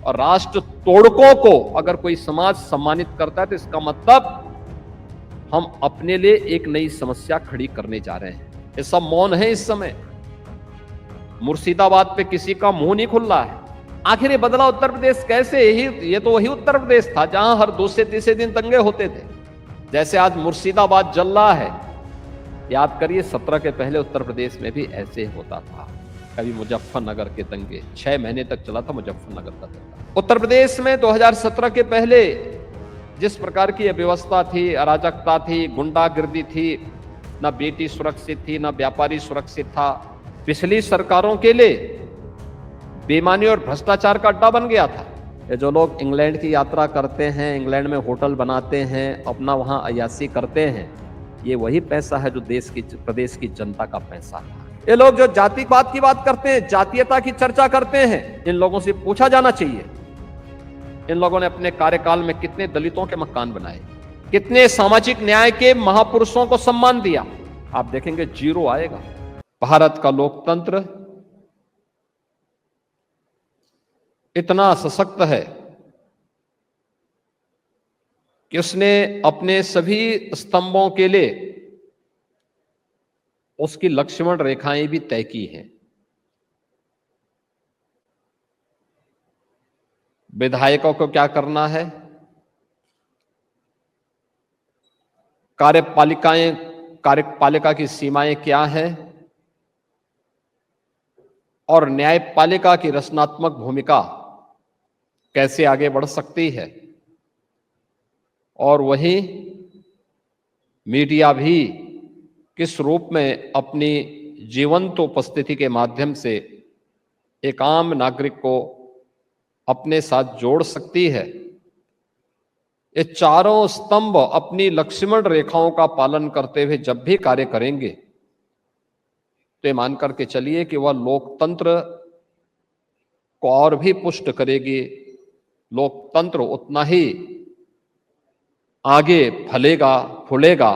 और राष्ट्र तोड़कों को अगर कोई समाज सम्मानित करता है तो इसका मतलब हम अपने लिए एक नई समस्या खड़ी करने जा रहे हैं। ये सब मौन है इस समय। मुर्शिदाबाद पे किसी का मुंह नहीं खुल रहा है। आखिर ये बदला उत्तर प्रदेश कैसे? ये तो वही उत्तर प्रदेश था जहां हर दूसरे तीसरे दिन दंगे होते थे। जैसे आज मुर्शिदाबाद जल रहा है, याद करिए 17 के पहले उत्तर प्रदेश में भी ऐसे होता था। कभी मुजफ्फरनगर के दंगे 6 महीने तक चला था, मुजफ्फरनगर का दंगा। उत्तर प्रदेश में 2017 के पहले जिस प्रकार की व्यवस्था थी, अराजकता थी, गुंडागिर्दी थी, न बेटी सुरक्षित थी, न व्यापारी सुरक्षित था। पिछली सरकारों के लिए बेईमानी और भ्रष्टाचार का अड्डा बन गया था। ये जो लोग इंग्लैंड की यात्रा करते हैं, इंग्लैंड में होटल बनाते हैं, अपना वहां अय्याशी करते हैं, ये वही पैसा है जो प्रदेश की जनता का पैसा था। ये लोग जो जातिवाद की बात करते हैं, जातीयता की चर्चा करते हैं, इन लोगों से पूछा जाना चाहिए इन लोगों ने अपने कार्यकाल में कितने दलितों के मकान बनाए, कितने सामाजिक न्याय के महापुरुषों को सम्मान दिया। आप देखेंगे जीरो आएगा। भारत का लोकतंत्र इतना सशक्त है कि उसने अपने सभी स्तंभों के लिए उसकी लक्ष्मण रेखाएं भी तय की हैं। विधायकों को क्या करना है, कार्यपालिका की सीमाएं क्या है और न्यायपालिका की रचनात्मक भूमिका कैसे आगे बढ़ सकती है, और वहीं मीडिया भी किस रूप में अपनी जीवंत उपस्थिति के माध्यम से एक आम नागरिक को अपने साथ जोड़ सकती है। ये चारों स्तंभ अपनी लक्ष्मण रेखाओं का पालन करते हुए जब भी कार्य करेंगे तो ये मान करके चलिए कि वह लोकतंत्र को और भी पुष्ट करेगी। लोकतंत्र उतना ही आगे फलेगा, फूलेगा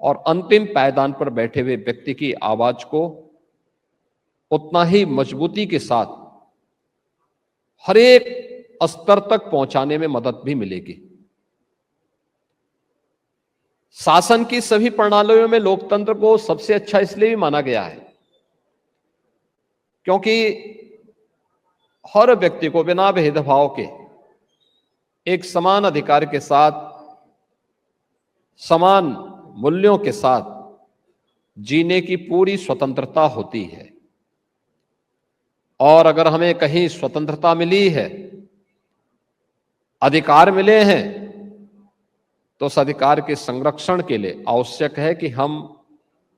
और अंतिम पायदान पर बैठे हुए व्यक्ति की आवाज को उतना ही मजबूती के साथ हर एक स्तर तक पहुंचाने में मदद भी मिलेगी। शासन की सभी प्रणालियों में लोकतंत्र को सबसे अच्छा इसलिए भी माना गया है क्योंकि हर व्यक्ति को बिना भेदभाव के एक समान अधिकार के साथ, समान मूल्यों के साथ जीने की पूरी स्वतंत्रता होती है। और अगर हमें कहीं स्वतंत्रता मिली है, अधिकार मिले हैं, तो उस अधिकार के संरक्षण के लिए आवश्यक है कि हम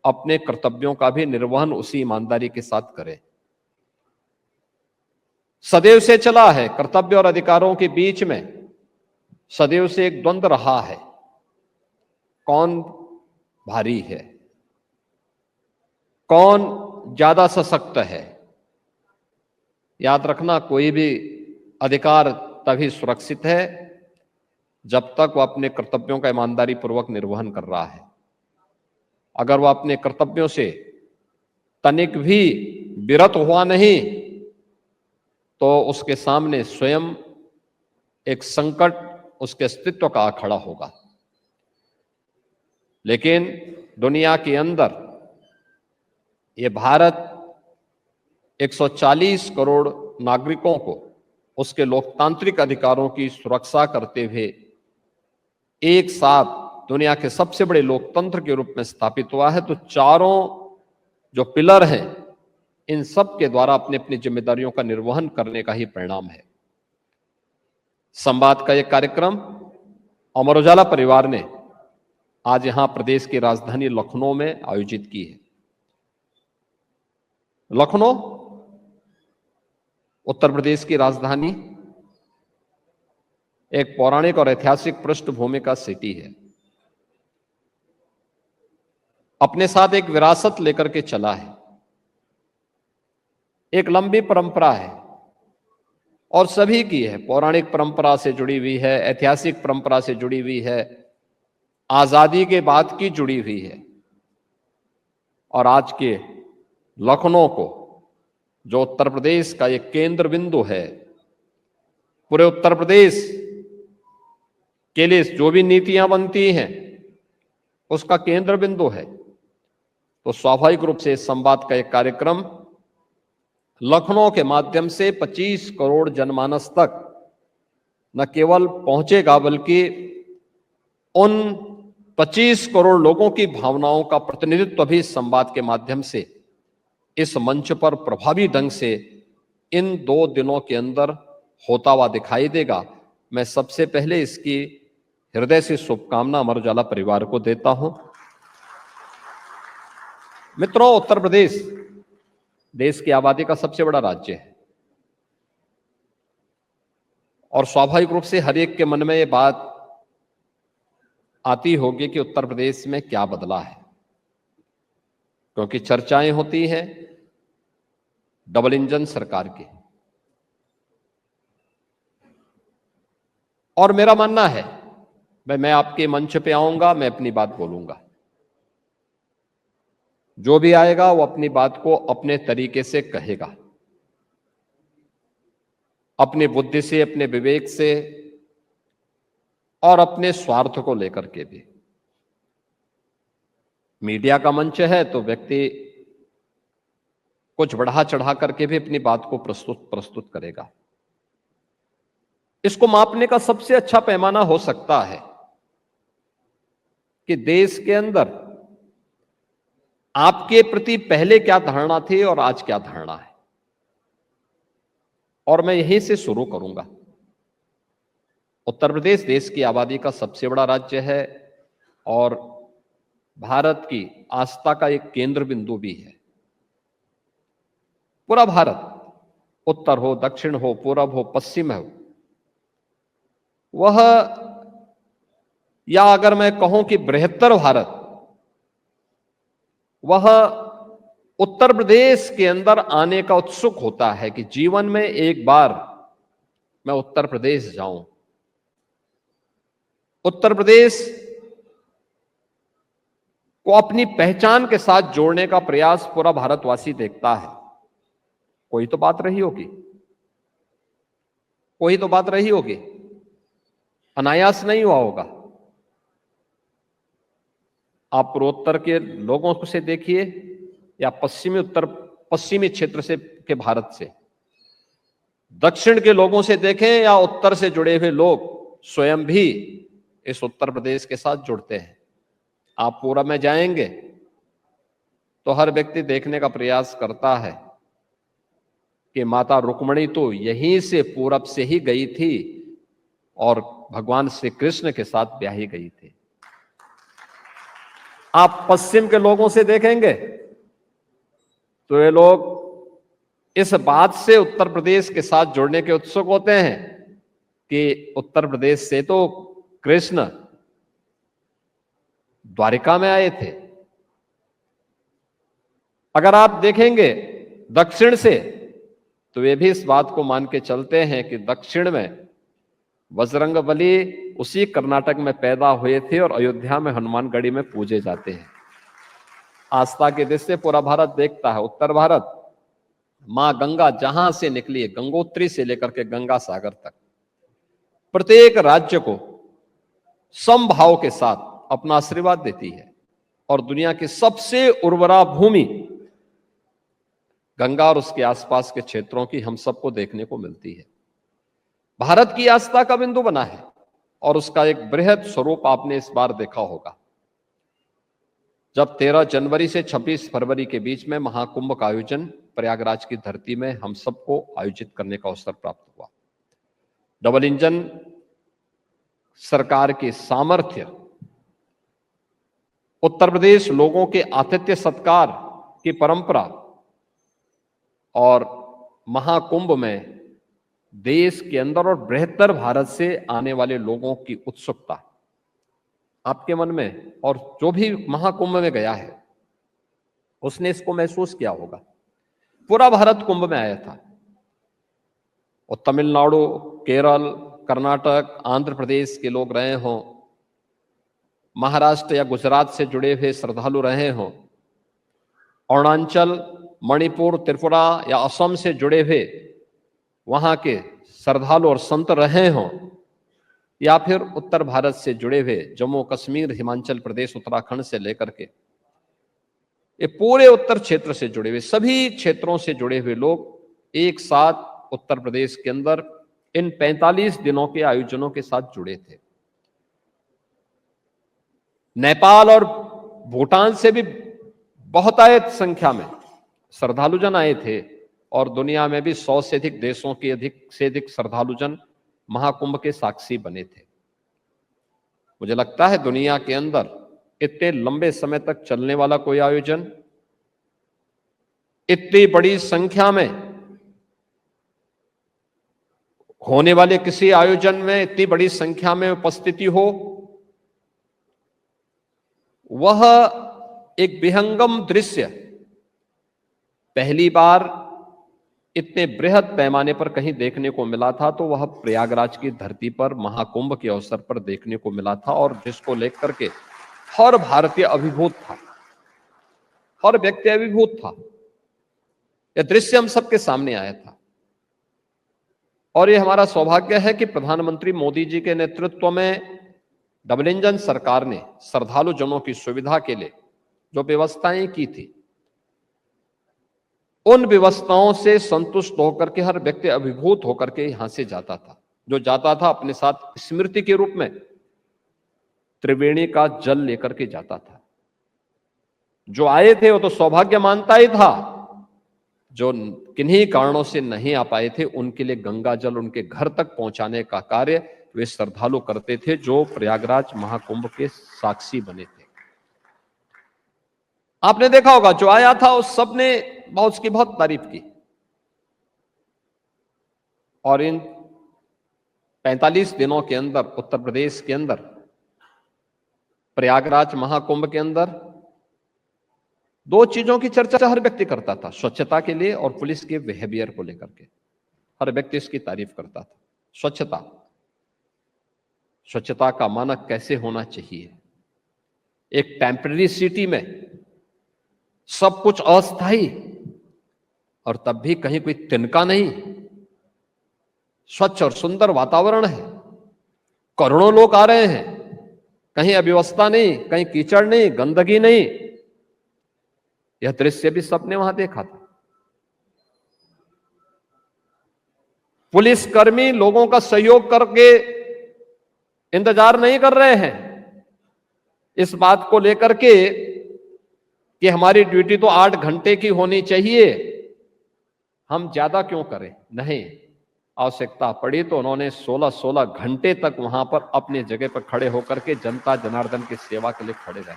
अपने कर्तव्यों का भी निर्वहन उसी ईमानदारी के साथ करें। सदैव से चला है, कर्तव्य और अधिकारों के बीच में सदैव से एक द्वंद्व रहा है, कौन भारी है, कौन ज्यादा सशक्त है। याद रखना, कोई भी अधिकार तभी सुरक्षित है जब तक वह अपने कर्तव्यों का ईमानदारी पूर्वक निर्वहन कर रहा है। अगर वह अपने कर्तव्यों से तनिक भी विरत हुआ नहीं तो उसके सामने स्वयं एक संकट उसके अस्तित्व का आ खड़ा होगा। लेकिन दुनिया के अंदर ये भारत 140 करोड़ नागरिकों को उसके लोकतांत्रिक अधिकारों की सुरक्षा करते हुए एक साथ दुनिया के सबसे बड़े लोकतंत्र के रूप में स्थापित हुआ है। तो चारों जो पिलर हैं, इन सब के द्वारा अपनी अपनी जिम्मेदारियों का निर्वहन करने का ही परिणाम है। संवाद का यह कार्यक्रम अमर उजाला परिवार ने आज यहां प्रदेश की राजधानी लखनऊ में आयोजित की है। लखनऊ उत्तर प्रदेश की राजधानी एक पौराणिक और ऐतिहासिक पृष्ठभूमि का सिटी है। अपने साथ एक विरासत लेकर के चला है, एक लंबी परंपरा है और सभी की है। पौराणिक परंपरा से जुड़ी हुई है, ऐतिहासिक परंपरा से जुड़ी हुई है, आजादी के बाद की जुड़ी हुई है। और आज के लखनऊ को, जो उत्तर प्रदेश का एक केंद्र बिंदु है, पूरे उत्तर प्रदेश के लिए जो भी नीतियां बनती हैं उसका केंद्र बिंदु है। तो स्वाभाविक रूप से इस संवाद का एक कार्यक्रम लखनऊ के माध्यम से 25 करोड़ जनमानस तक न केवल पहुंचेगा बल्कि उन 25 करोड़ लोगों की भावनाओं का प्रतिनिधित्व भी इस संवाद के माध्यम से इस मंच पर प्रभावी ढंग से इन 2 दिनों के अंदर होता हुआ दिखाई देगा। मैं सबसे पहले इसकी हृदय से शुभकामना अमर उजाला परिवार को देता हूं। मित्रों, उत्तर प्रदेश देश की आबादी का सबसे बड़ा राज्य है और स्वाभाविक रूप से हर एक के मन में ये बात आती होगी कि उत्तर प्रदेश में क्या बदला है, क्योंकि चर्चाएं होती हैं डबल इंजन सरकार की। और मेरा मानना है मैं आपके मंच पे आऊंगा, मैं अपनी बात बोलूंगा, जो भी आएगा वो अपनी बात को अपने तरीके से कहेगा, अपनी बुद्धि से, अपने विवेक से और अपने स्वार्थ को लेकर के भी। मीडिया का मंच है तो व्यक्ति कुछ बढ़ा चढ़ा करके भी अपनी बात को प्रस्तुत करेगा। इसको मापने का सबसे अच्छा पैमाना हो सकता है कि देश के अंदर आपके प्रति पहले क्या धारणा थी और आज क्या धारणा है। और मैं यहीं से शुरू करूंगा। उत्तर प्रदेश देश की आबादी का सबसे बड़ा राज्य है और भारत की आस्था का एक केंद्र बिंदु भी है। पूरा भारत, उत्तर हो, दक्षिण हो, पूरब हो, पश्चिम हो, वह, या अगर मैं कहूं कि बृहत्तर भारत, वह उत्तर प्रदेश के अंदर आने का उत्सुक होता है कि जीवन में एक बार मैं उत्तर प्रदेश जाऊं। उत्तर प्रदेश को अपनी पहचान के साथ जोड़ने का प्रयास पूरा भारतवासी देखता है। कोई तो बात रही होगी, कोई तो बात रही होगी, अनायास नहीं हुआ होगा। आप पूर्वोत्तर के लोगों से देखिए या पश्चिमी क्षेत्र से के भारत से, दक्षिण के लोगों से देखें या उत्तर से जुड़े हुए लोग स्वयं भी इस उत्तर प्रदेश के साथ जुड़ते हैं। आप पूरब में जाएंगे तो हर व्यक्ति देखने का प्रयास करता है कि माता रुक्मिणी तो यहीं से पूरब से ही गई थी और भगवान श्री कृष्ण के साथ ब्याही गई थी। आप पश्चिम के लोगों से देखेंगे तो ये लोग इस बात से उत्तर प्रदेश के साथ जुड़ने के उत्सुक होते हैं कि उत्तर प्रदेश से तो कृष्ण द्वारिका में आए थे। अगर आप देखेंगे दक्षिण से तो वे भी इस बात को मान के चलते हैं कि दक्षिण में बजरंगबली उसी कर्नाटक में पैदा हुए थे और अयोध्या में हनुमानगढ़ी में पूजे जाते हैं। आस्था के दृष्टि से पूरा भारत देखता है। उत्तर भारत, मां गंगा जहां से निकली है, गंगोत्री से लेकर के गंगा सागर तक, प्रत्येक राज्य को समभाव के साथ अपना आशीर्वाद देती है और दुनिया की सबसे उर्वरा भूमि गंगा और उसके आसपास के क्षेत्रों की हम सबको देखने को मिलती है। भारत की आस्था का बिंदु बना है और उसका एक बृहद स्वरूप आपने इस बार देखा होगा जब 13 जनवरी से 26 फरवरी के बीच में महाकुंभ का आयोजन प्रयागराज की धरती में हम सबको आयोजित करने का अवसर प्राप्त हुआ। डबल इंजन सरकार के सामर्थ्य, उत्तर प्रदेश लोगों के आतिथ्य सत्कार की परंपरा और महाकुंभ में देश के अंदर और बृहत्तर भारत से आने वाले लोगों की उत्सुकता आपके मन में, और जो भी महाकुंभ में गया है उसने इसको महसूस किया होगा। पूरा भारत कुंभ में आया था और तमिलनाडु, केरल, कर्नाटक, आंध्र प्रदेश के लोग रहे हों, महाराष्ट्र या गुजरात से जुड़े हुए श्रद्धालु रहे हों, अरुणाचल, मणिपुर, त्रिपुरा या असम से जुड़े हुए वहां के श्रद्धालु और संत रहे हों, या फिर उत्तर भारत से जुड़े हुए जम्मू कश्मीर, हिमाचल प्रदेश, उत्तराखंड से लेकर के ये पूरे उत्तर क्षेत्र से जुड़े हुए, सभी क्षेत्रों से जुड़े हुए लोग एक साथ उत्तर प्रदेश के अंदर इन 45 दिनों के आयोजनों के साथ जुड़े थे। नेपाल और भूटान से भी बहुतायत संख्या में श्रद्धालुजन आए थे और दुनिया में भी 100 से अधिक देशों के अधिक से अधिक श्रद्धालुजन महाकुंभ के साक्षी बने थे। मुझे लगता है दुनिया के अंदर इतने लंबे समय तक चलने वाला कोई आयोजन, इतनी बड़ी संख्या में होने वाले किसी आयोजन में इतनी बड़ी संख्या में उपस्थिति हो, वह एक विहंगम दृश्य पहली बार इतने बृहद पैमाने पर कहीं देखने को मिला था तो वह प्रयागराज की धरती पर महाकुंभ के अवसर पर देखने को मिला था, और जिसको लेकर के हर भारतीय अभिभूत था, हर व्यक्ति अभिभूत था। यह दृश्य हम सबके सामने आया था और यह हमारा सौभाग्य है कि प्रधानमंत्री मोदी जी के नेतृत्व में डबल इंजन सरकार ने श्रद्धालु जनों की सुविधा के लिए जो व्यवस्थाएं की थी, उन व्यवस्थाओं से संतुष्ट होकर के हर व्यक्ति अभिभूत होकर के यहां से जाता था। जो जाता था अपने साथ स्मृति के रूप में त्रिवेणी का जल लेकर के जाता था। जो आए थे वो तो सौभाग्य मानता ही था, जो किन्हीं कारणों से नहीं आ पाए थे उनके लिए गंगा जल उनके घर तक पहुंचाने का कार्य वे श्रद्धालु करते थे, जो प्रयागराज महाकुंभ के साक्षी बने थे। आपने देखा होगा जो आया था उस सबने उसकी बहुत तारीफ की, और इन 45 दिनों के अंदर उत्तर प्रदेश के अंदर प्रयागराज महाकुंभ के अंदर दो चीजों की चर्चा हर व्यक्ति करता था, स्वच्छता के लिए और पुलिस के बिहेवियर को लेकर के हर व्यक्ति इसकी तारीफ करता था। स्वच्छता का मानक कैसे होना चाहिए। एक टेम्पररी सिटी में सब कुछ अस्थायी और तब भी कहीं कोई तिनका नहीं, स्वच्छ और सुंदर वातावरण है, करोड़ों लोग आ रहे हैं, कहीं अव्यवस्था नहीं, कहीं कीचड़ नहीं, गंदगी नहीं। यह दृश्य भी सबने वहां देखा था। पुलिसकर्मी लोगों का सहयोग करके इंतजार नहीं कर रहे हैं इस बात को लेकर के कि हमारी ड्यूटी तो 8 घंटे की होनी चाहिए, हम ज्यादा क्यों करें। नहीं, आवश्यकता पड़ी तो उन्होंने 16 घंटे तक वहां पर अपने जगह पर खड़े होकर के जनता जनार्दन की सेवा के लिए खड़े रहे।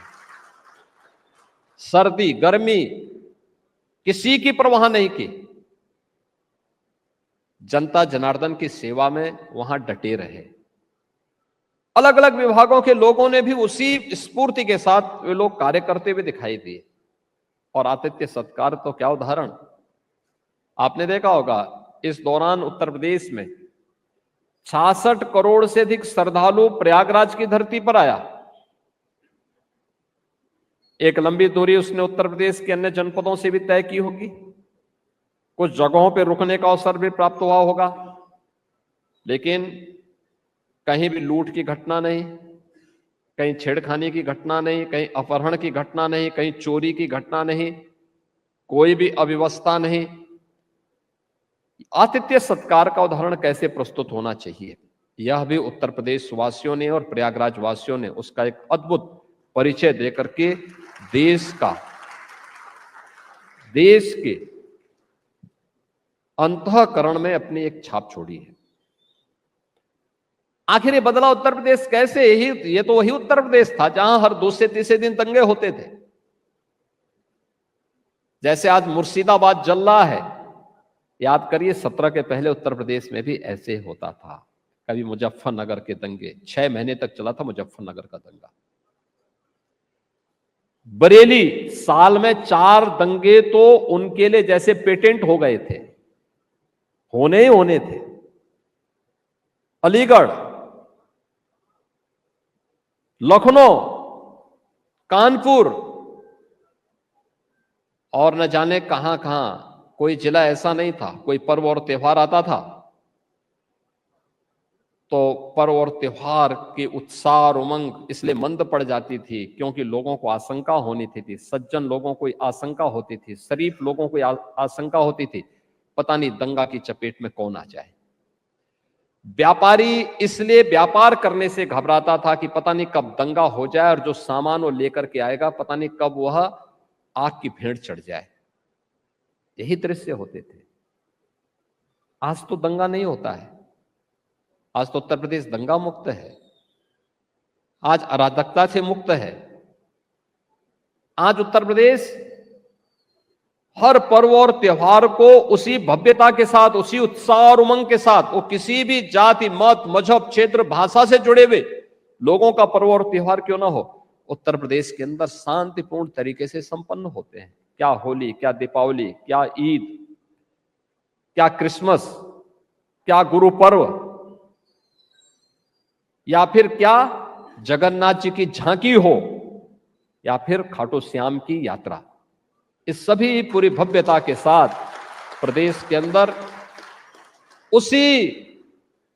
सर्दी गर्मी किसी की परवाह नहीं की, जनता जनार्दन की सेवा में वहां डटे रहे। अलग अलग विभागों के लोगों ने भी उसी स्फूर्ति के साथ वे लोग कार्य करते हुए दिखाई दिए। और आतिथ्य सत्कार तो क्या उदाहरण, आपने देखा होगा इस दौरान उत्तर प्रदेश में 66 करोड़ से अधिक श्रद्धालु प्रयागराज की धरती पर आया। एक लंबी दूरी उसने उत्तर प्रदेश के अन्य जनपदों से भी तय की होगी, कुछ जगहों पर रुकने का अवसर भी प्राप्त हुआ होगा, लेकिन कहीं भी लूट की घटना नहीं, कहीं छेड़खानी की घटना नहीं, कहीं अपहरण की घटना नहीं, कहीं चोरी की घटना नहीं, कोई भी अव्यवस्था नहीं। आतिथ्य सत्कार का उदाहरण कैसे प्रस्तुत होना चाहिए, यह भी उत्तर प्रदेश वासियों ने और प्रयागराज वासियों ने उसका एक अद्भुत परिचय देकर के देश के अंतःकरण में अपनी एक छाप छोड़ी है। आखिर ये बदला उत्तर प्रदेश कैसे, ये तो वही उत्तर प्रदेश था जहां हर दूसरे तीसरे दिन दंगे होते थे। जैसे आज मुर्शिदाबाद जल रहा है, याद करिए 17 के पहले उत्तर प्रदेश में भी ऐसे होता था। कभी मुजफ्फरनगर के दंगे, 6 महीने तक चला था मुजफ्फरनगर का दंगा। बरेली साल में 4 दंगे तो उनके लिए जैसे पेटेंट हो गए थे, होने ही होने थे। अलीगढ़, लखनऊ, कानपुर और न जाने कहां कहां, कोई जिला ऐसा नहीं था, कोई पर्व और त्योहार आता था तो पर्व और त्योहार के उत्साह और उमंग इसलिए मंद पड़ जाती थी क्योंकि लोगों को आशंका होनी थी, सज्जन लोगों को आशंका होती थी, शरीफ लोगों को आशंका होती थी, पता नहीं दंगा की चपेट में कौन आ जाए। व्यापारी इसलिए व्यापार करने से घबराता था कि पता नहीं कब दंगा हो जाए और जो सामान वो लेकर के आएगा पता नहीं कब वह आग की भेंट चढ़ जाए। यही दृश्य होते थे। आज तो दंगा नहीं होता है, आज तो उत्तर प्रदेश दंगा मुक्त है, आज अराजकता से मुक्त है। आज उत्तर प्रदेश हर पर्व और त्योहार को उसी भव्यता के साथ, उसी उत्साह और उमंग के साथ, वो किसी भी जाति, मत, मजहब, क्षेत्र, भाषा से जुड़े हुए लोगों का पर्व और त्योहार क्यों ना हो, उत्तर प्रदेश के अंदर शांतिपूर्ण तरीके से संपन्न होते हैं। क्या होली, क्या दीपावली, क्या ईद, क्या क्रिसमस, क्या गुरु पर्व, या फिर क्या जगन्नाथ जी की झांकी हो, या फिर खाटू श्याम की यात्रा, इस सभी पूरी भव्यता के साथ प्रदेश के अंदर उसी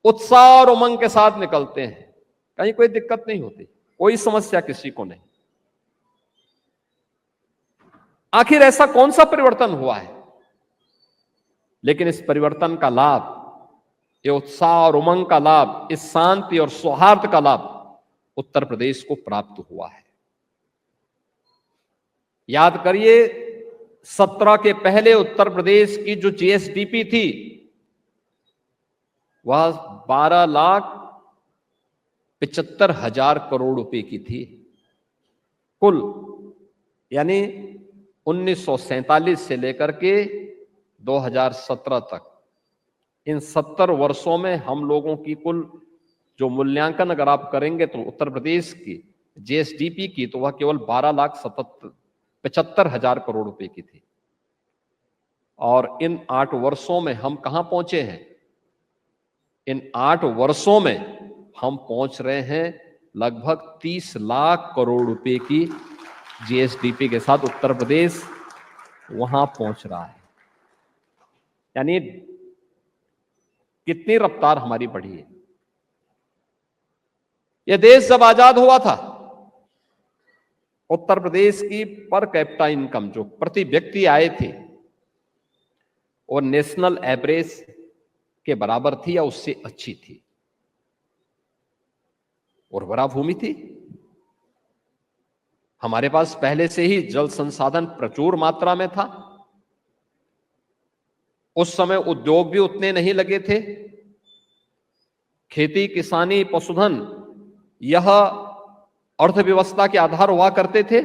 उत्साह और उमंग के साथ निकलते हैं। कहीं कोई दिक्कत नहीं होती, कोई समस्या किसी को नहीं। आखिर ऐसा कौन सा परिवर्तन हुआ है? लेकिन इस परिवर्तन का लाभ, ये उत्साह और उमंग का लाभ, इस शांति और सौहार्द का लाभ उत्तर प्रदेश को प्राप्त हुआ है। याद करिए, 17 के पहले उत्तर प्रदेश की जो जीएसडीपी थी वह 12,75,000 करोड़ रुपए की थी कुल। यानी 1947 से लेकर के 2017 तक, इन 70 वर्षों में हम लोगों की कुल जो मूल्यांकन अगर आप करेंगे तो उत्तर प्रदेश की जीएसडीपी की, तो वह केवल 12,75,000 करोड़ रुपए की थी। और इन 8 वर्षों में हम कहां पहुंचे हैं? इन 8 वर्षों में हम पहुंच रहे हैं लगभग 30 लाख करोड़ रुपए की जीएसडीपी के साथ। उत्तर प्रदेश वहां पहुंच रहा है। यानी कितनी रफ्तार हमारी बढ़ी है। यह देश जब आजाद हुआ था, उत्तर प्रदेश की पर कैपिटा इनकम जो प्रति व्यक्ति आए थे और नेशनल एवरेज के बराबर थी या उससे अच्छी थी। उर्वरा भूमि थी, हमारे पास पहले से ही जल संसाधन प्रचुर मात्रा में था। उस समय उद्योग भी उतने नहीं लगे थे। खेती, किसानी, पशुधन, यह अर्थव्यवस्था के आधार हुआ करते थे।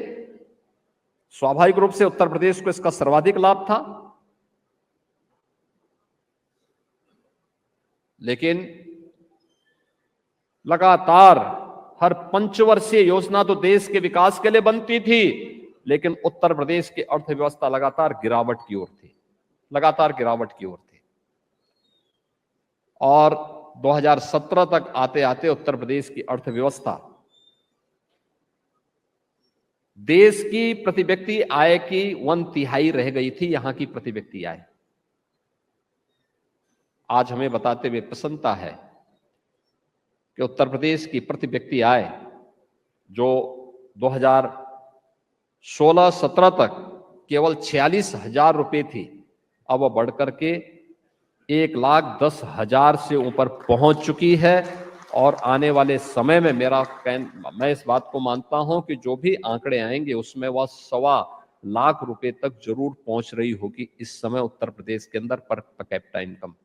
स्वाभाविक रूप से उत्तर प्रदेश को इसका सर्वाधिक लाभ था। लेकिन लगातार हर पंचवर्षीय योजना तो देश के विकास के लिए बनती थी, लेकिन उत्तर प्रदेश की अर्थव्यवस्था लगातार गिरावट की ओर थी, लगातार गिरावट की ओर थी। और 2017 तक आते आते उत्तर प्रदेश की अर्थव्यवस्था देश की प्रति व्यक्ति आय की 1/3 रह गई थी, यहां की प्रति व्यक्ति आय। आज हमें बताते हुए प्रसन्नता है कि उत्तर प्रदेश की प्रति व्यक्ति आय जो 2016-17 तक केवल 46,000 रुपए थी, अब वह बढ़कर के 1,10,000 से ऊपर पहुंच चुकी है। और आने वाले समय में मैं इस बात को मानता हूं कि जो भी आंकड़े आएंगे उसमें वह 1.25 लाख रुपए तक जरूर पहुंच रही होगी इस समय उत्तर प्रदेश के अंदर per capita income.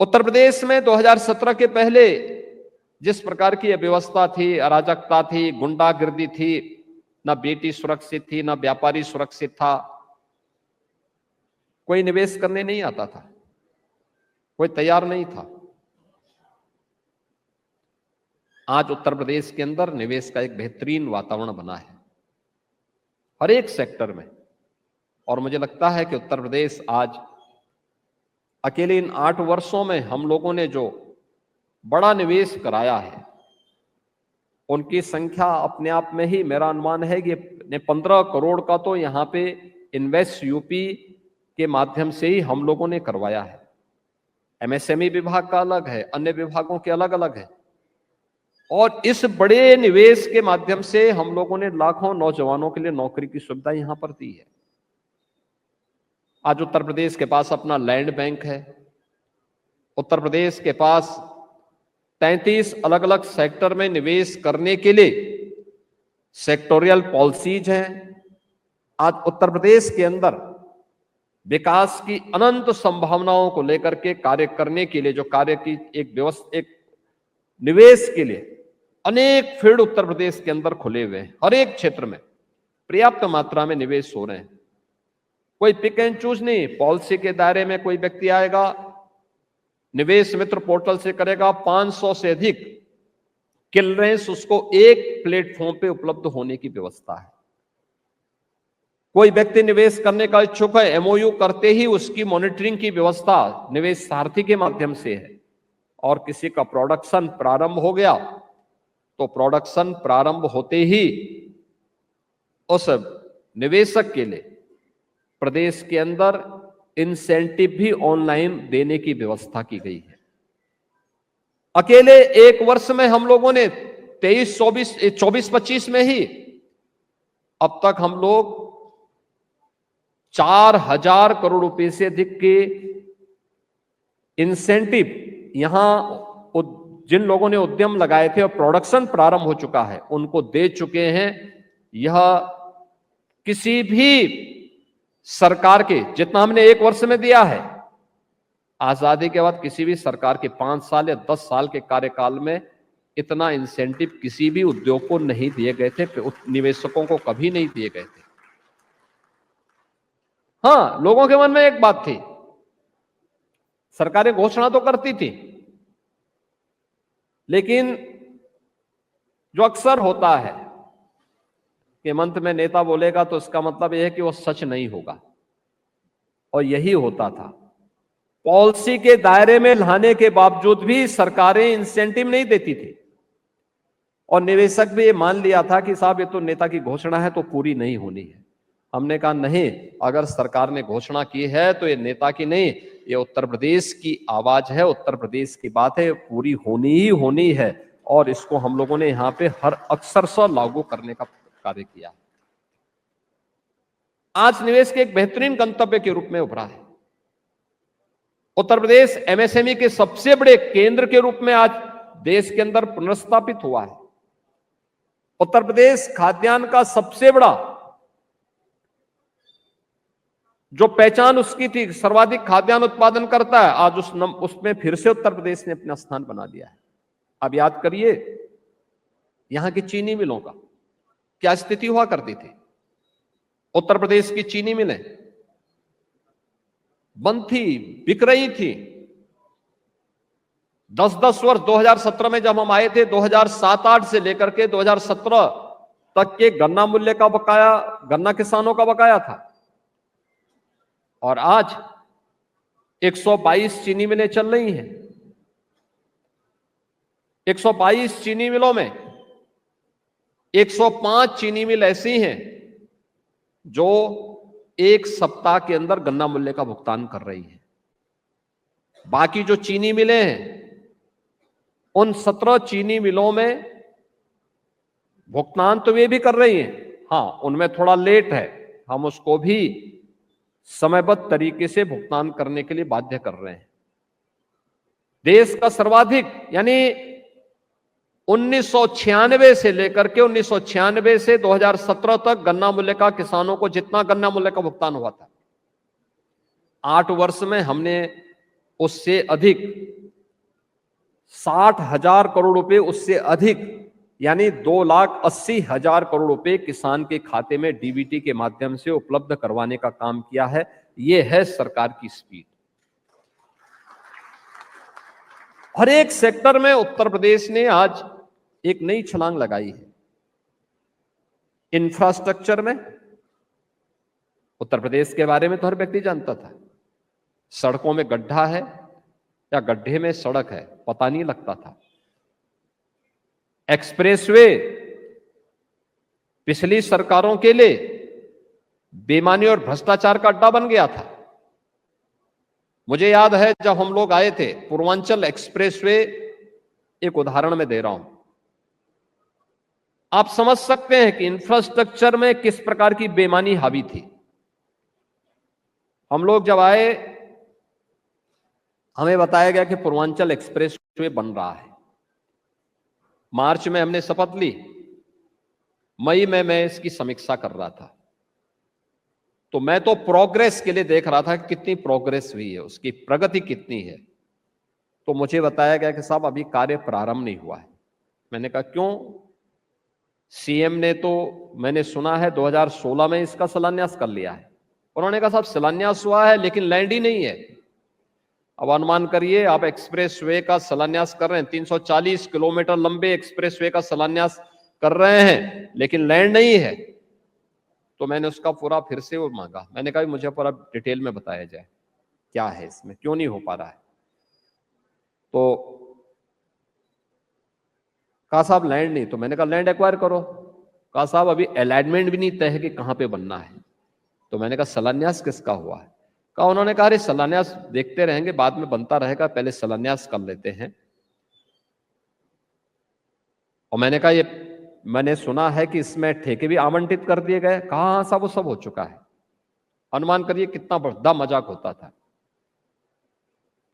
Uttar Pradesh में 2017 के पहले जिस प्रकार की व्यवस्था थी, अराजकता थी, गुंडागर्दी थी, ना बेटी सुरक्षित थी, ना व्यापारी सुरक्षित था, कोई निवेश करने नहीं आता था, कोई तैयार नहीं था। आज उत्तर प्रदेश के अंदर निवेश का एक बेहतरीन वातावरण बना है हर एक सेक्टर में। और मुझे लगता है कि उत्तर प्रदेश आज अकेले इन 8 वर्षों में हम लोगों ने जो बड़ा निवेश कराया है, उनकी संख्या अपने आप में ही मेरा अनुमान है कि 15 करोड़ का तो यहाँ पे इन्वेस्ट यूपी के माध्यम से ही हम लोगों ने करवाया है। एमएसएमई विभाग का अलग है, अन्य विभागों के अलग अलग है। और इस बड़े निवेश के माध्यम से हम लोगों ने लाखों नौजवानों के लिए नौकरी की सुविधा यहां पर दी है। आज उत्तर प्रदेश के पास अपना लैंड बैंक है। उत्तर प्रदेश के पास 33 अलग अलग सेक्टर में निवेश करने के लिए सेक्टोरियल पॉलिसीज हैं। आज उत्तर प्रदेश के अंदर विकास की अनंत संभावनाओं को लेकर के कार्य करने के लिए, जो कार्य की एक व्यवस्था, एक निवेश के लिए अनेक फील्ड उत्तर प्रदेश के अंदर खुले हुए हैं। हर एक क्षेत्र में पर्याप्त मात्रा में निवेश हो रहे हैं। कोई पिक एंड चूज नहीं, पॉलिसी के दायरे में कोई व्यक्ति आएगा, निवेश मित्र पोर्टल से करेगा, 500 से अधिक क्लियरेंस उसको एक प्लेटफॉर्म पे उपलब्ध होने की व्यवस्था है। कोई व्यक्ति निवेश करने का इच्छुक है, एमओयू करते ही उसकी मॉनिटरिंग की व्यवस्था निवेश सारथी के माध्यम से है। और किसी का प्रोडक्शन प्रारंभ हो गया तो प्रोडक्शन प्रारंभ होते ही उस निवेशक के लिए प्रदेश के अंदर इंसेंटिव भी ऑनलाइन देने की व्यवस्था की गई है। अकेले एक वर्ष में हम लोगों ने 24-25 में ही अब तक हम लोग 4000 करोड़ रुपए से अधिक के इंसेंटिव यहां जिन लोगों ने उद्यम लगाए थे और प्रोडक्शन प्रारंभ हो चुका है उनको दे चुके हैं। यह किसी भी सरकार के, जितना हमने एक वर्ष में दिया है, आजादी के बाद किसी भी सरकार के 5 साल या 10 साल के कार्यकाल में इतना इंसेंटिव किसी भी उद्योग को नहीं दिए गए थे, निवेशकों को कभी नहीं दिए गए थे। हां, लोगों के मन में एक बात थी, सरकारें घोषणा तो करती थी, लेकिन जो अक्सर होता है कि मंथ में नेता बोलेगा तो इसका मतलब यह है कि वो सच नहीं होगा, और यही होता था। पॉलिसी के दायरे में लाने के बावजूद भी सरकारें इंसेंटिव नहीं देती थी और निवेशक भी ये मान लिया था कि साहब ये तो नेता की घोषणा है तो पूरी नहीं होनी है। हमने कहा नहीं, अगर सरकार ने घोषणा की है तो ये नेता की नहीं, ये उत्तर प्रदेश की आवाज है, उत्तर प्रदेश की बात है, पूरी होनी ही होनी है। और इसको हम लोगों ने यहां पे हर अक्षरशः लागू करने का कार्य किया। आज निवेश के एक बेहतरीन गंतव्य के रूप में उभरा है। उत्तर प्रदेश एमएसएमई के सबसे बड़े केंद्र के रूप में आज देश के अंदर पुनर्स्थापित हुआ है। उत्तर प्रदेश खाद्यान्न का सबसे बड़ा जो पहचान उसकी थी, सर्वाधिक खाद्यान्न उत्पादन करता है, आज उसमें फिर से उत्तर प्रदेश ने अपना स्थान बना लिया है। अब याद करिए, यहां की चीनी मिलों का क्या स्थिति हुआ करती थी। उत्तर प्रदेश की चीनी मिलें बंद थी, बिक रही थी। 10-10 वर्ष, 2017 में जब हम आए थे, 2007-8 से लेकर के 2017 तक के गन्ना मूल्य का बकाया, गन्ना किसानों का बकाया था। और आज 122 चीनी मिलें चल रही हैं। 122 चीनी मिलों में 105 चीनी मिल ऐसी हैं जो एक सप्ताह के अंदर गन्ना मूल्य का भुगतान कर रही है। बाकी जो चीनी मिलें हैं, उन 17 चीनी मिलों में भुगतान तो वे भी कर रही हैं, हां उनमें थोड़ा लेट है, हम उसको भी समयबद्ध तरीके से भुगतान करने के लिए बाध्य कर रहे हैं। देश का सर्वाधिक, यानी 1996 से लेकर के 1996 से 2017 तक गन्ना मूल्य का किसानों को जितना गन्ना मूल्य का भुगतान हुआ था, 8 वर्ष में हमने उससे अधिक 60,000 करोड़ रुपए, उससे अधिक यानी 2,80,000 करोड़ रुपए किसान के खाते में डीबीटी के माध्यम से उपलब्ध करवाने का काम किया है। यह है सरकार की स्पीड। हर एक सेक्टर में उत्तर प्रदेश ने आज एक नई छलांग लगाई है। इंफ्रास्ट्रक्चर में उत्तर प्रदेश के बारे में तो हर व्यक्ति जानता था, सड़कों में गड्ढा है या गड्ढे में सड़क है पता नहीं लगता था। एक्सप्रेसवे पिछली सरकारों के लिए बेईमानी और भ्रष्टाचार का अड्डा बन गया था। मुझे याद है जब हम लोग आए थे, पूर्वांचल एक्सप्रेसवे, एक उदाहरण मैं दे रहा हूं, आप समझ सकते हैं कि इंफ्रास्ट्रक्चर में किस प्रकार की बेईमानी हावी थी। हम लोग जब आए, हमें बताया गया कि पूर्वांचल एक्सप्रेसवे बन रहा है। मार्च में हमने शपथ ली, मई में मैं इसकी समीक्षा कर रहा था। तो मैं तो प्रोग्रेस के लिए देख रहा था कि कितनी प्रोग्रेस हुई है, उसकी प्रगति कितनी है। तो मुझे बताया गया कि साहब अभी कार्य प्रारंभ नहीं हुआ है। मैंने कहा क्यों? सीएम ने तो, मैंने सुना है 2016 में इसका शिलान्यास कर लिया है। उन्होंने कहा साहब शिलान्यास हुआ है लेकिन लैंड ही नहीं है। अब अनुमान करिए, आप एक्सप्रेसवे का शिलान्यास कर रहे हैं, 340 किलोमीटर लंबे एक्सप्रेसवे का शिलान्यास कर रहे हैं, लेकिन लैंड नहीं है। तो मैंने उसका पूरा फिर से वो मांगा। मैंने कहा मुझे पूरा डिटेल में बताया जाए क्या है इसमें, क्यों नहीं हो पा रहा है। तो कहा साहब लैंड नहीं। तो मैंने कहा लैंड एक्वायर करो। कहा साहब अभी अलाइनमेंट भी नहीं तय है कि कहां पे बनना है। तो मैंने कहा शिलान्यास किसका हुआ है? कहा, उन्होंने कहा अरे शिलान्यास देखते रहेंगे, बाद में बनता रहेगा, पहले शिलान्यास कर लेते हैं। और मैंने कहा ये मैंने सुना है कि इसमें ठेके भी आवंटित कर दिए गए। कहा हाँ साहब वो सब हो चुका है। अनुमान करिए कितना बड़ा मजाक होता था।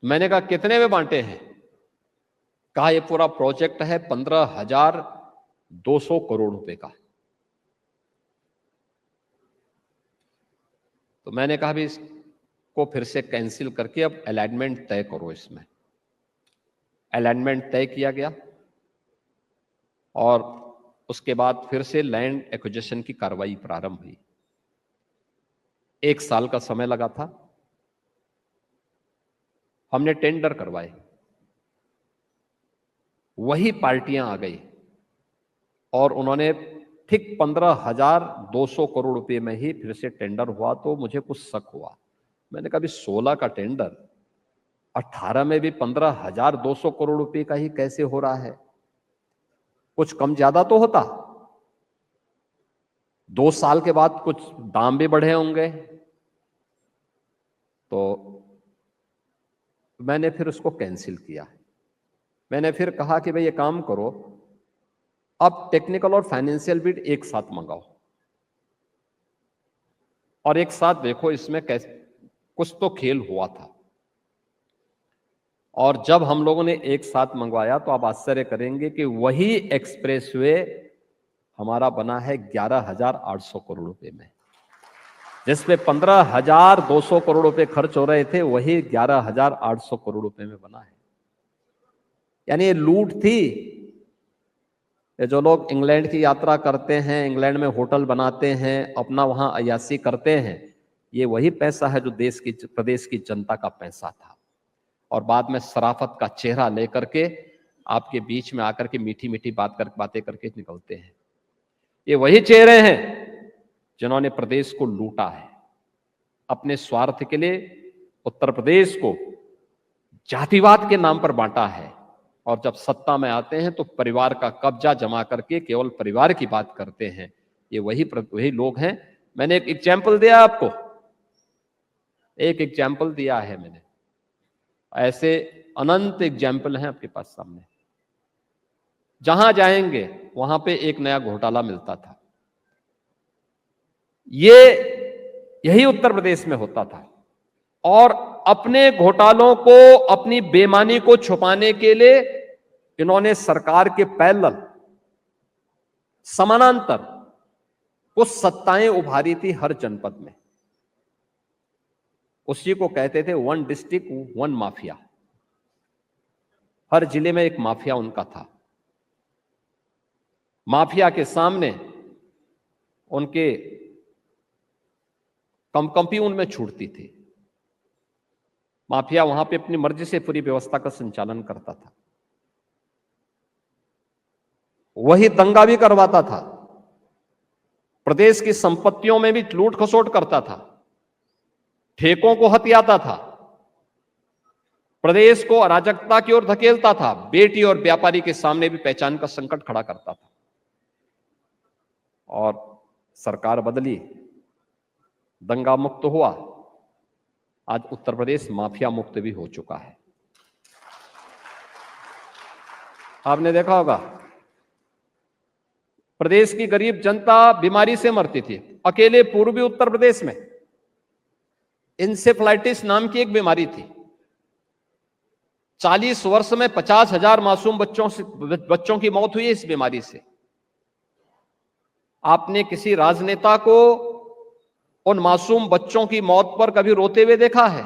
मैंने कहा कितने में बांटे हैं? कहा ये पूरा प्रोजेक्ट है 15,200 करोड़ रुपए का। तो मैंने कहा भी इसको फिर से कैंसिल करके अब अलाइनमेंट तय करो। इसमें अलाइनमेंट तय किया गया और उसके बाद फिर से लैंड एक्विजिशन की कार्रवाई प्रारंभ हुई। 1 साल का समय लगा था। हमने टेंडर करवाए, वही पार्टियां आ गई और उन्होंने ठीक 15,200 करोड़ रुपए में ही फिर से टेंडर हुआ। तो मुझे कुछ शक हुआ। मैंने कहा 16 का टेंडर 18 में भी 15,200 करोड़ रुपए का ही कैसे हो रहा है? कुछ कम ज्यादा तो होता। 2 साल के बाद कुछ दाम भी बढ़े होंगे। तो मैंने फिर उसको कैंसिल किया। मैंने फिर कहा कि भाई ये काम करो, अब टेक्निकल और फाइनेंशियल बिड एक साथ मंगाओ और एक साथ देखो इसमें कैसे कुछ तो खेल हुआ था। और जब हम लोगों ने एक साथ मंगवाया तो आप आश्चर्य करेंगे कि वही एक्सप्रेसवे हमारा बना है 11,800 करोड़ रुपए में। जिसपे 15,200 करोड़ रुपए खर्च हो रहे थे, वही 11,800 करोड़ रुपए में बना है। यानी ये लूट थी। ये जो लोग इंग्लैंड की यात्रा करते हैं, इंग्लैंड में होटल बनाते हैं, अपना वहां अय्यासी करते हैं, ये वही पैसा है जो देश की, प्रदेश की जनता का पैसा था। और बाद में शराफत का चेहरा लेकर के आपके बीच में आकर के मीठी मीठी बातें करके निकलते हैं। ये वही चेहरे हैं जिन्होंने प्रदेश को लूटा है अपने स्वार्थ के लिए। उत्तर प्रदेश को जातिवाद के नाम पर बांटा है और जब सत्ता में आते हैं तो परिवार का कब्जा जमा करके केवल परिवार की बात करते हैं। ये वही लोग हैं। मैंने एक एग्जाम्पल दिया आपको, एक एग्जाम्पल दिया है मैंने। ऐसे अनंत एग्जाम्पल हैं आपके पास सामने। जहां जाएंगे वहां पे एक नया घोटाला मिलता था। यही उत्तर प्रदेश में होता था। और अपने घोटालों को, अपनी बेईमानी को छुपाने के लिए इन्होंने सरकार के पैरेलल, समानांतर कुछ सत्ताएं उभारी थी हर जनपद में। उसी को कहते थे 1 डिस्ट्रिक्ट 1 माफिया। हर जिले में एक माफिया उनका था। माफिया के सामने उनके कंपनी उनमें छूटती थी। माफिया वहां पे अपनी मर्जी से पूरी व्यवस्था का संचालन करता था। वही दंगा भी करवाता था, प्रदेश की संपत्तियों में भी लूट खसोट करता था, ठेकों को हथियाता था, प्रदेश को अराजकता की ओर धकेलता था, बेटी और व्यापारी के सामने भी पहचान का संकट खड़ा करता था। और सरकार बदली, दंगा मुक्त हुआ, आज उत्तर प्रदेश माफिया मुक्त भी हो चुका है। आपने देखा होगा प्रदेश की गरीब जनता बीमारी से मरती थी। अकेले पूर्वी उत्तर प्रदेश में इंसेफ्लाइटिस नाम की एक बीमारी थी। 40 वर्ष में 50,000 मासूम बच्चों की मौत हुई है इस बीमारी से। आपने किसी राजनेता को उन मासूम बच्चों की मौत पर कभी रोते हुए देखा है?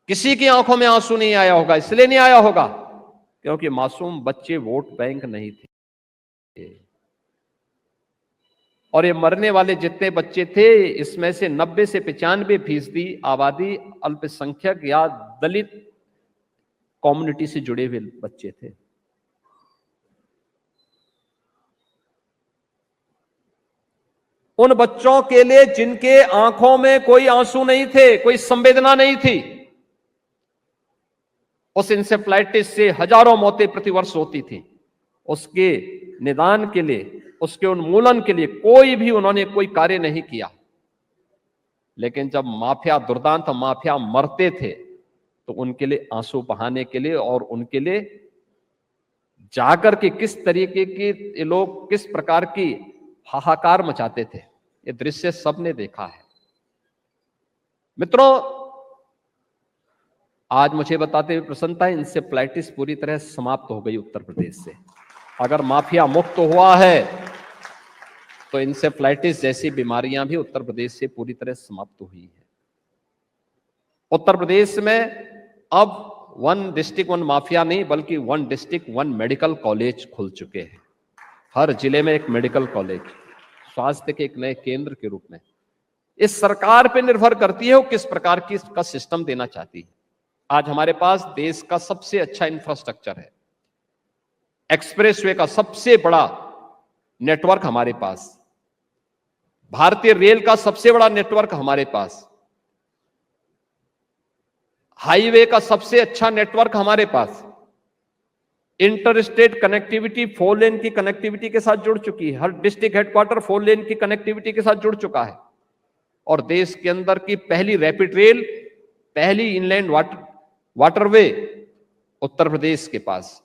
किसी की आंखों में आंसू नहीं आया होगा। इसलिए नहीं आया होगा क्योंकि मासूम बच्चे वोट बैंक नहीं थे। और ये मरने वाले जितने बच्चे थे, इसमें से 90 से 95% आबादी अल्पसंख्यक या दलित कम्युनिटी से जुड़े हुए बच्चे थे। उन बच्चों के लिए जिनके आंखों में कोई आंसू नहीं थे, कोई संवेदना नहीं थी, उस इंसेफ्लाइटिस से हजारों मौतें प्रतिवर्ष होती थी। उसके निदान के लिए, उसके उन्मूलन के लिए कोई भी उन्होंने कोई कार्य नहीं किया। लेकिन जब माफिया, दुर्दांत माफिया मरते थे तो उनके लिए आंसू बहाने के लिए और उनके लिए जाकर के किस तरीके के ये लोग किस प्रकार की हाहाकार मचाते थे, ये दृश्य सबने देखा है। मित्रों, आज मुझे बताते हुए प्रसन्नता है, इंसेफ्लाइटिस पूरी तरह समाप्त हो गई उत्तर प्रदेश से। अगर माफिया मुक्त हुआ है तो इंसेफ्लाइटिस जैसी बीमारियां भी उत्तर प्रदेश से पूरी तरह समाप्त हुई है। उत्तर प्रदेश में अब 1 डिस्ट्रिक्ट 1 माफिया नहीं, बल्कि 1 डिस्ट्रिक्ट 1 मेडिकल कॉलेज खुल चुके हैं। हर जिले में एक मेडिकल कॉलेज, स्वास्थ्य के एक नए केंद्र के रूप में। इस सरकार पर निर्भर करती है वो किस प्रकार की का सिस्टम देना चाहती है। आज हमारे पास देश का सबसे अच्छा इंफ्रास्ट्रक्चर है, एक्सप्रेसवे का सबसे बड़ा नेटवर्क हमारे पास, भारतीय रेल का सबसे बड़ा नेटवर्क हमारे पास, हाईवे का सबसे अच्छा नेटवर्क हमारे पास, इंटर स्टेट कनेक्टिविटी 4 लेन की कनेक्टिविटी के साथ जुड़ चुकी है। हर डिस्ट्रिक्ट हेडक्वार्टर 4 लेन की कनेक्टिविटी के साथ जुड़ चुका है। और देश के अंदर की पहली रैपिड रेल, पहली इनलैंड वाटरवे उत्तर प्रदेश के पास,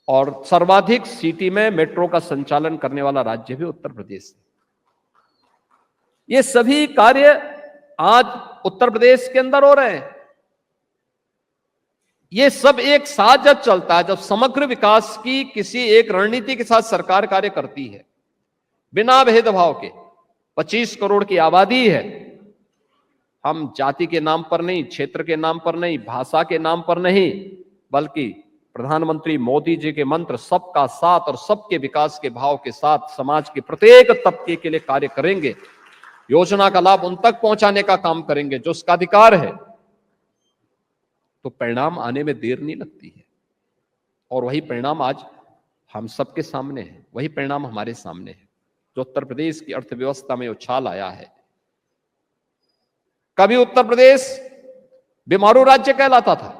और सर्वाधिक सिटी में मेट्रो का संचालन करने वाला राज्य भी उत्तर प्रदेश है। ये सभी कार्य आज उत्तर प्रदेश के अंदर हो रहे हैं। ये सब एक साथ जब चलता है, जब समग्र विकास की किसी एक रणनीति के साथ सरकार कार्य करती है, बिना भेदभाव के। 25 करोड़ की आबादी है। हम जाति के नाम पर नहीं, क्षेत्र के नाम पर नहीं, भाषा के नाम पर नहीं, बल्कि प्रधानमंत्री मोदी जी के मंत्र सबका साथ और सबके विकास के भाव के साथ समाज के प्रत्येक तबके के लिए कार्य करेंगे। योजना का लाभ उन तक पहुंचाने का काम करेंगे जो उसका अधिकार है, तो परिणाम आने में देर नहीं लगती है। और वही परिणाम आज हम सबके सामने है, वही परिणाम हमारे सामने है जो उत्तर प्रदेश की अर्थव्यवस्था में उछाल आया है। कभी उत्तर प्रदेश बीमारू राज्य कहलाता था,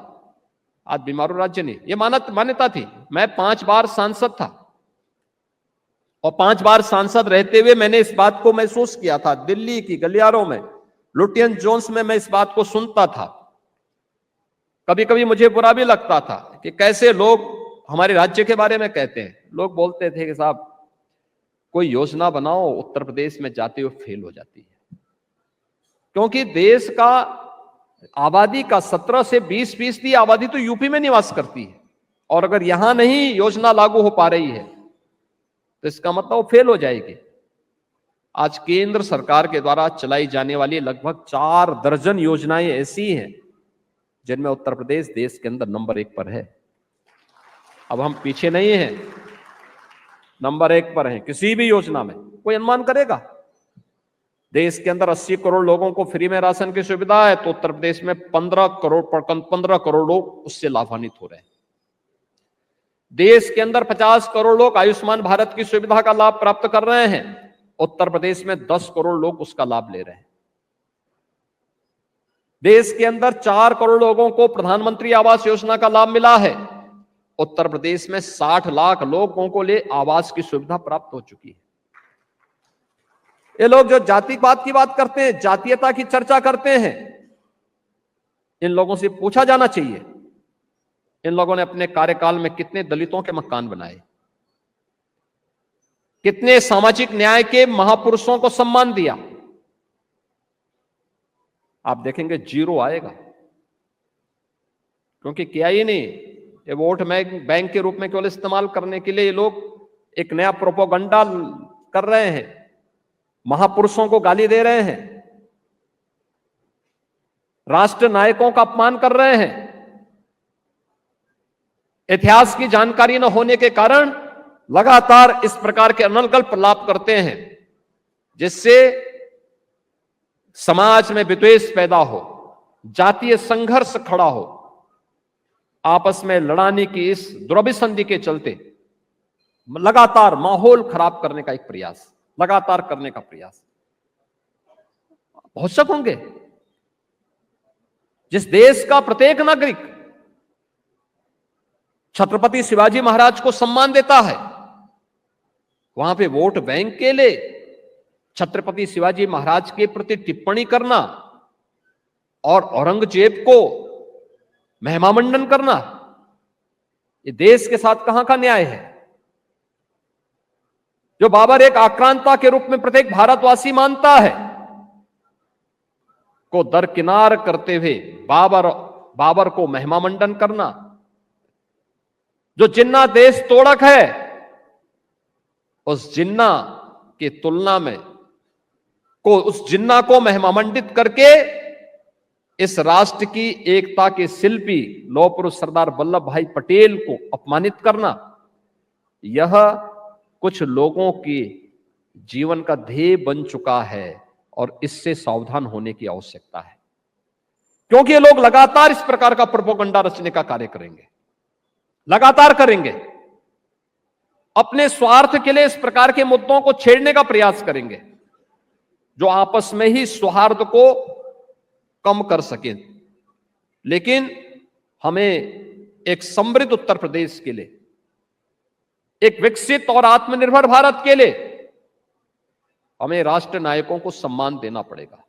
आज बीमारू राज्य नहीं, ये मान्यता थी। मैं 5 बार सांसद था और 5 बार सांसद रहते हुए मैंने इस बात को महसूस किया था। दिल्ली की गलियारों में, लुटियन जोन्स में मैं इस बात को सुनता था। कभी कभी मुझे बुरा भी लगता था कि कैसे लोग हमारे राज्य के बारे में कहते हैं। लोग बोलते थे कि साहब कोई योजना बनाओ, उत्तर प्रदेश में जाते हुए फेल हो जाती है, क्योंकि देश का आबादी का 17 से 20% आबादी तो यूपी में निवास करती है, और अगर यहां नहीं योजना लागू हो पा रही है तो इसका मतलब वो फेल हो जाएगी। आज केंद्र सरकार के द्वारा चलाई जाने वाली लगभग 4 दर्जन योजनाएं ऐसी हैं जिनमें उत्तर प्रदेश देश के अंदर नंबर 1 पर है। अब हम पीछे नहीं हैं, नंबर 1 पर हैं किसी भी योजना में। कोई अनुमान करेगा देश के अंदर 80 करोड़ लोगों को फ्री में राशन की सुविधा है, तो उत्तर प्रदेश में 15 करोड़ लोग उससे लाभान्वित हो रहे हैं। देश के अंदर 50 करोड़ लोग आयुष्मान भारत की सुविधा का लाभ प्राप्त कर रहे हैं, उत्तर प्रदेश में 10 करोड़ लोग उसका लाभ ले रहे हैं। देश के अंदर 4 करोड़ लोगों को प्रधानमंत्री आवास योजना का लाभ मिला है, उत्तर प्रदेश में 60 लाख लोगों को ले आवास की सुविधा प्राप्त हो चुकी है। ये लोग जो जातिवाद की बात करते हैं, जातीयता की चर्चा करते हैं, इन लोगों से पूछा जाना चाहिए इन लोगों ने अपने कार्यकाल में कितने दलितों के मकान बनाए, कितने सामाजिक न्याय के महापुरुषों को सम्मान दिया। आप देखेंगे जीरो आएगा, क्योंकि किया ही नहीं। ये वोट बैंक के रूप में केवल इस्तेमाल करने के लिए ये लोग एक नया प्रोपोगंडा कर रहे हैं, महापुरुषों को गाली दे रहे हैं, राष्ट्र नायकों का अपमान कर रहे हैं। इतिहास की जानकारी न होने के कारण लगातार इस प्रकार के अनर्गल प्रलाप करते हैं, जिससे समाज में विद्वेष पैदा हो, जातीय संघर्ष खड़ा हो, आपस में लड़ाने की इस दुर्भिसंधि के चलते लगातार माहौल खराब करने का एक प्रयास, लगातार करने का प्रयास। बहुत शक होंगे, जिस देश का प्रत्येक नागरिक छत्रपति शिवाजी महाराज को सम्मान देता है, वहां पे वोट बैंक के लिए छत्रपति शिवाजी महाराज के प्रति टिप्पणी करना और औरंगजेब को महिमामंडन करना, ये देश के साथ कहां का न्याय है? जो बाबर एक आक्रांता के रूप में प्रत्येक भारतवासी मानता है, को दरकिनार करते हुए बाबर को महिमामंडन करना, जो जिन्ना देश तोड़क है, उस जिन्ना की तुलना में उस जिन्ना को महिमामंडित करके इस राष्ट्र की एकता के शिल्पी लौह पुरुष सरदार वल्लभ भाई पटेल को अपमानित करना, यह कुछ लोगों के जीवन का ध्येय बन चुका है और इससे सावधान होने की आवश्यकता है, क्योंकि ये लोग लगातार इस प्रकार का प्रोपेगेंडा रचने का कार्य करेंगे, लगातार करेंगे। अपने स्वार्थ के लिए इस प्रकार के मुद्दों को छेड़ने का प्रयास करेंगे, जो आपस में ही सौहार्द को कम कर सके। लेकिन हमें एक समृद्ध उत्तर प्रदेश के लिए, एक विकसित और आत्मनिर्भर भारत के लिए हमें राष्ट्र नायकों को सम्मान देना पड़ेगा।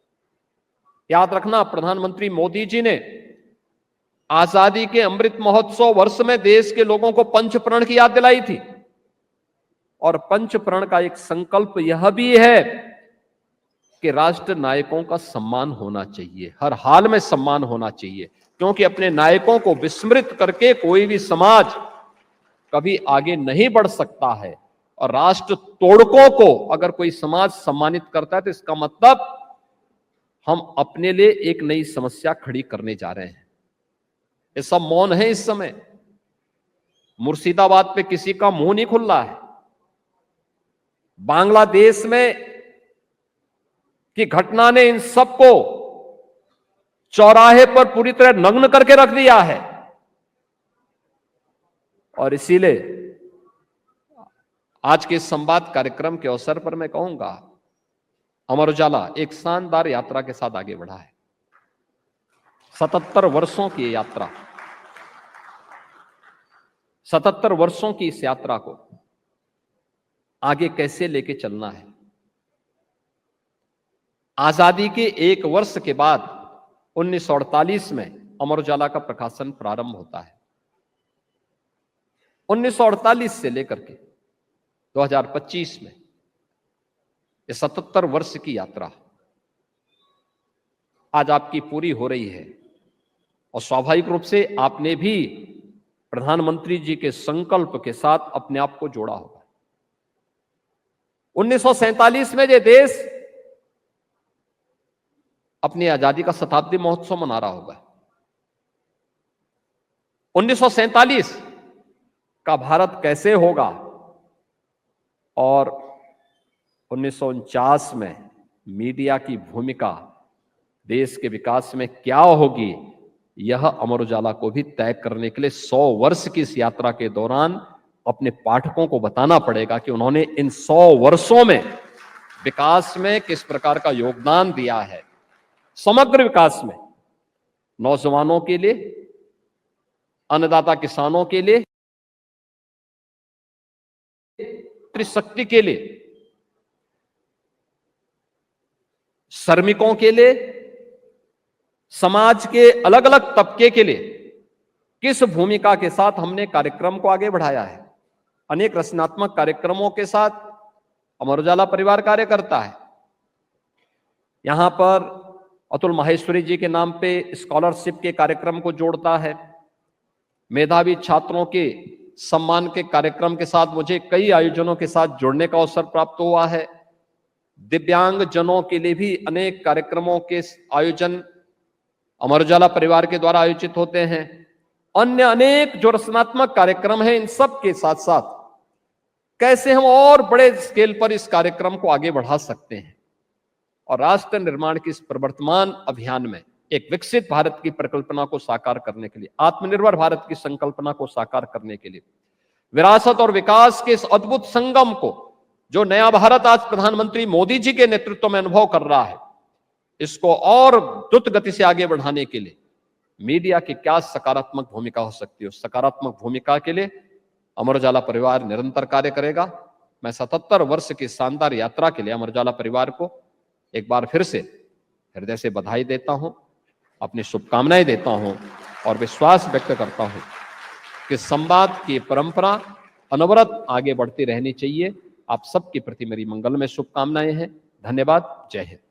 याद रखना, प्रधानमंत्री मोदी जी ने आजादी के अमृत महोत्सव वर्ष में देश के लोगों को पंच प्रण की याद दिलाई थी, और पंच प्रण का एक संकल्प यह भी है कि राष्ट्र नायकों का सम्मान होना चाहिए, हर हाल में सम्मान होना चाहिए, क्योंकि अपने नायकों को विस्मृत करके कोई भी समाज कभी आगे नहीं बढ़ सकता है। और राष्ट्र तोड़कों को अगर कोई समाज सम्मानित करता है, तो इसका मतलब हम अपने लिए एक नई समस्या खड़ी करने जा रहे हैं। ये सब मौन है इस समय। मुर्शिदाबाद पे किसी का मुंह नहीं खुल रहा है। बांग्लादेश में की घटना ने इन सबको चौराहे पर पूरी तरह नग्न करके रख दिया है, और इसीलिए आज के इस संवाद कार्यक्रम के अवसर पर मैं कहूंगा, अमर उजाला एक शानदार यात्रा के साथ आगे बढ़ा है। 77 वर्षों की यात्रा, 77 वर्षों की इस यात्रा को आगे कैसे लेके चलना है। आजादी के एक वर्ष के बाद 1948 में अमर उजाला का प्रकाशन प्रारंभ होता है। 1948 से लेकर के 2025 में ये 77 वर्ष की यात्रा आज आपकी पूरी हो रही है, और स्वाभाविक रूप से आपने भी प्रधानमंत्री जी के संकल्प के साथ अपने आप को जोड़ा होगा। 1947 में ये देश अपनी आजादी का शताब्दी महोत्सव मना रहा होगा। 1947 का भारत कैसे होगा और 1949 में मीडिया की भूमिका देश के विकास में क्या होगी, यह अमर उजाला को भी तय करने के लिए 100 वर्ष की इस यात्रा के दौरान अपने पाठकों को बताना पड़ेगा कि उन्होंने इन 100 वर्षों में विकास में किस प्रकार का योगदान दिया है, समग्र विकास में, नौजवानों के लिए, अन्नदाता किसानों के लिए, शक्ति के लिए। श्रमिकों के लिए, समाज के अलग अलग तबके के लिए किस भूमिका के साथ हमने कार्यक्रम को आगे बढ़ाया है। अनेक रचनात्मक कार्यक्रमों के साथ अमर उजाला परिवार कार्य करता है। यहां पर अतुल माहेश्वरी जी के नाम पे स्कॉलरशिप के कार्यक्रम को जोड़ता है। मेधावी छात्रों के सम्मान के कार्यक्रम के साथ मुझे कई आयोजनों के साथ जुड़ने का अवसर प्राप्त हुआ है। दिव्यांग जनों के लिए भी अनेक कार्यक्रमों के आयोजन अमर उजाला परिवार के द्वारा आयोजित होते हैं। अन्य अनेक जो रचनात्मक कार्यक्रम हैं, इन सब के साथ साथ कैसे हम और बड़े स्केल पर इस कार्यक्रम को आगे बढ़ा सकते हैं और राष्ट्र निर्माण की इस प्रवर्तमान अभियान में एक विकसित भारत की परिकल्पना को साकार करने के लिए, आत्मनिर्भर भारत की संकल्पना को साकार करने के लिए, विरासत और विकास के इस अद्भुत संगम को जो नया भारत आज प्रधानमंत्री मोदी जी के नेतृत्व में अनुभव कर रहा है, इसको और द्रुत गति से आगे बढ़ाने के लिए मीडिया की क्या सकारात्मक भूमिका हो सकती है, उस सकारात्मक भूमिका के लिए अमर उजाला परिवार निरंतर कार्य करेगा। मैं 77 वर्ष की शानदार यात्रा के लिए अमर उजाला परिवार को एक बार फिर से हृदय से बधाई देता हूं, अपनी शुभकामनाएं देता हूं और विश्वास व्यक्त करता हूं कि संवाद की परंपरा अनवरत आगे बढ़ती रहनी चाहिए। आप सबके प्रति मेरी मंगलमय शुभकामनाएं हैं। धन्यवाद। जय हिंद।